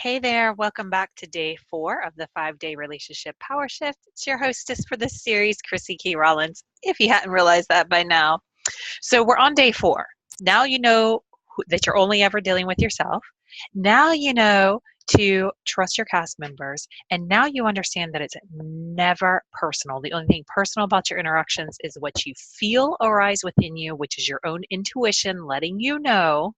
Hey there, welcome back to day 4 of the 5-day relationship power shift. It's your hostess for this series, Chrissy Key Rollins, if you hadn't realized that by now. So we're on day 4. Now you know that you're only ever dealing with yourself. Now you know to trust your cast members. And now you understand that it's never personal. The only thing personal about your interactions is what you feel arise within you, which is your own intuition letting you know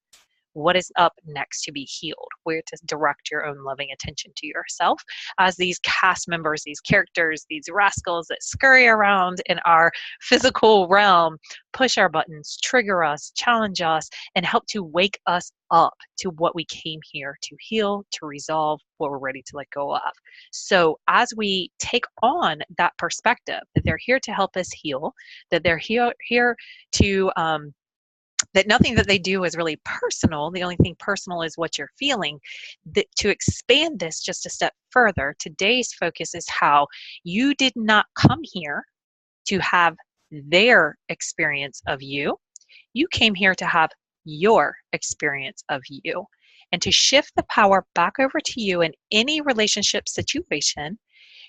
what is up next to be healed, where to direct your own loving attention to yourself as these cast members, these characters, these rascals that scurry around in our physical realm, push our buttons, trigger us, challenge us, and help to wake us up to what we came here to heal, to resolve, what we're ready to let go of. So as we take on that perspective that they're here to help us heal, that they're here to that nothing that they do is really personal. The only thing personal is what you're feeling. To expand this just a step further, today's focus is how you did not come here to have their experience of you. You came here to have your experience of you. And to shift the power back over to you in any relationship situation,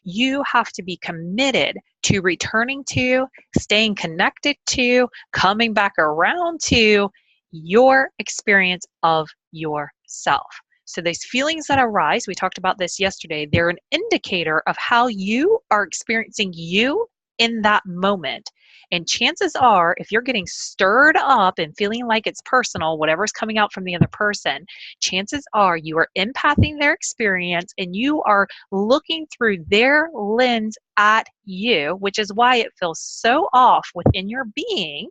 you have to be committed to returning to, staying connected to, coming back around to your experience of yourself. So these feelings that arise, we talked about this yesterday, they're an indicator of how you are experiencing you in that moment. And chances are, if you're getting stirred up and feeling like it's personal, whatever's coming out from the other person, chances are you are empathing their experience and you are looking through their lens at you, which is why it feels so off within your being.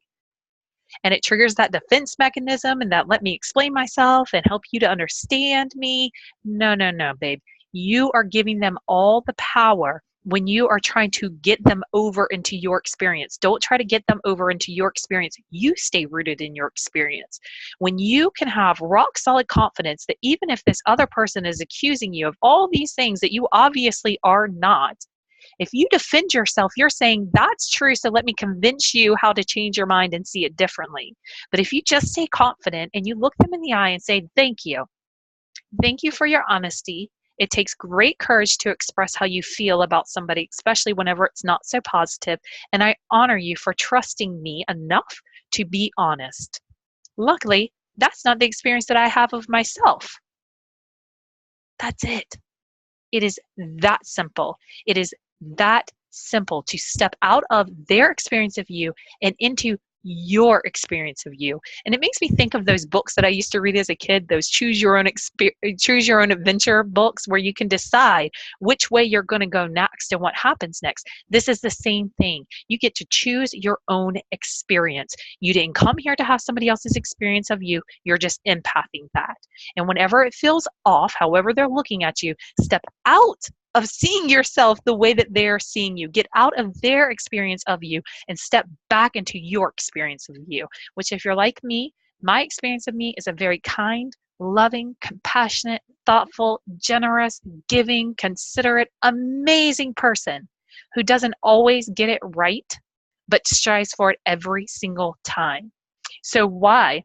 And it triggers that defense mechanism and that let me explain myself and help you to understand me. No, no, no, babe. You are giving them all the power when you are trying to get them over into your experience. Don't try to get them over into your experience. You stay rooted in your experience. When you can have rock solid confidence that even if this other person is accusing you of all these things that you obviously are not, if you defend yourself, you're saying that's true, so let me convince you how to change your mind and see it differently. But if you just stay confident and you look them in the eye and say, thank you. Thank you for your honesty. It takes great courage to express how you feel about somebody, especially whenever it's not so positive. And I honor you for trusting me enough to be honest. Luckily, that's not the experience that I have of myself. That's it. It is that simple. It is that simple to step out of their experience of you and into your experience of you. And it makes me think of those books that I used to read as a kid, those choose your own adventure books where you can decide which way you're going to go next and what happens next. This is the same thing. You get to choose your own experience. You didn't come here to have somebody else's experience of you. You're just empathing that. And whenever it feels off, however they're looking at you, step out of seeing yourself the way that they're seeing you. Get out of their experience of you and step back into your experience of you, which if you're like me, my experience of me is a very kind, loving, compassionate, thoughtful, generous, giving, considerate, amazing person who doesn't always get it right, but strives for it every single time. So why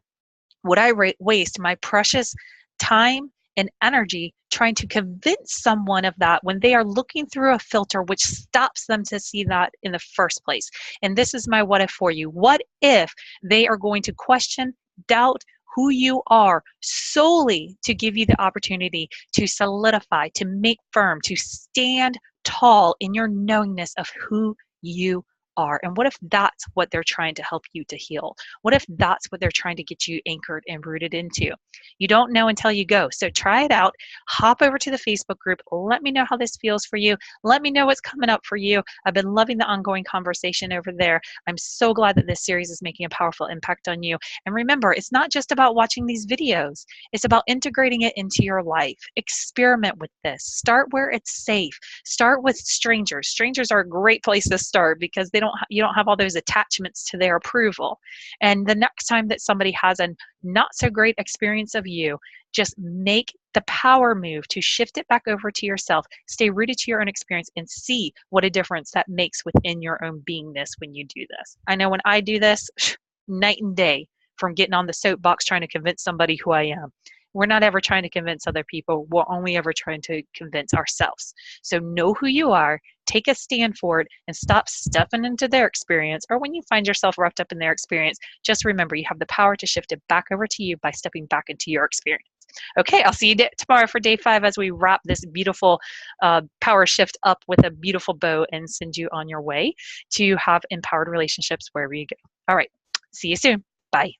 would I waste my precious time and energy trying to convince someone of that when they are looking through a filter which stops them to see that in the first place? And this is my what if for you. What if they are going to question, doubt who you are solely to give you the opportunity to solidify, to make firm, to stand tall in your knowingness of who you are? And what if that's what they're trying to help you to heal? What if that's what they're trying to get you anchored and rooted into? You don't know until you go. So try it out. Hop over to the Facebook group. Let me know how this feels for you. Let me know what's coming up for you. I've been loving the ongoing conversation over there. I'm so glad that this series is making a powerful impact on you. And remember, it's not just about watching these videos. It's about integrating it into your life. Experiment with this. Start where it's safe. Start with strangers. Strangers are a great place to start because you don't have all those attachments to their approval. And the next time that somebody has a not so great experience of you, just make the power move to shift it back over to yourself. Stay rooted to your own experience and see what a difference that makes within your own beingness when you do this. I know when I do this, night and day from getting on the soapbox trying to convince somebody who I am. we're not ever trying to convince other people. We're only ever trying to convince ourselves. So know who you are, take a stand for it, and stop stepping into their experience. Or when you find yourself wrapped up in their experience, just remember you have the power to shift it back over to you by stepping back into your experience. Okay, I'll see you tomorrow for day 5 as we wrap this beautiful power shift up with a beautiful bow and send you on your way to have empowered relationships wherever you go. All right, see you soon. Bye.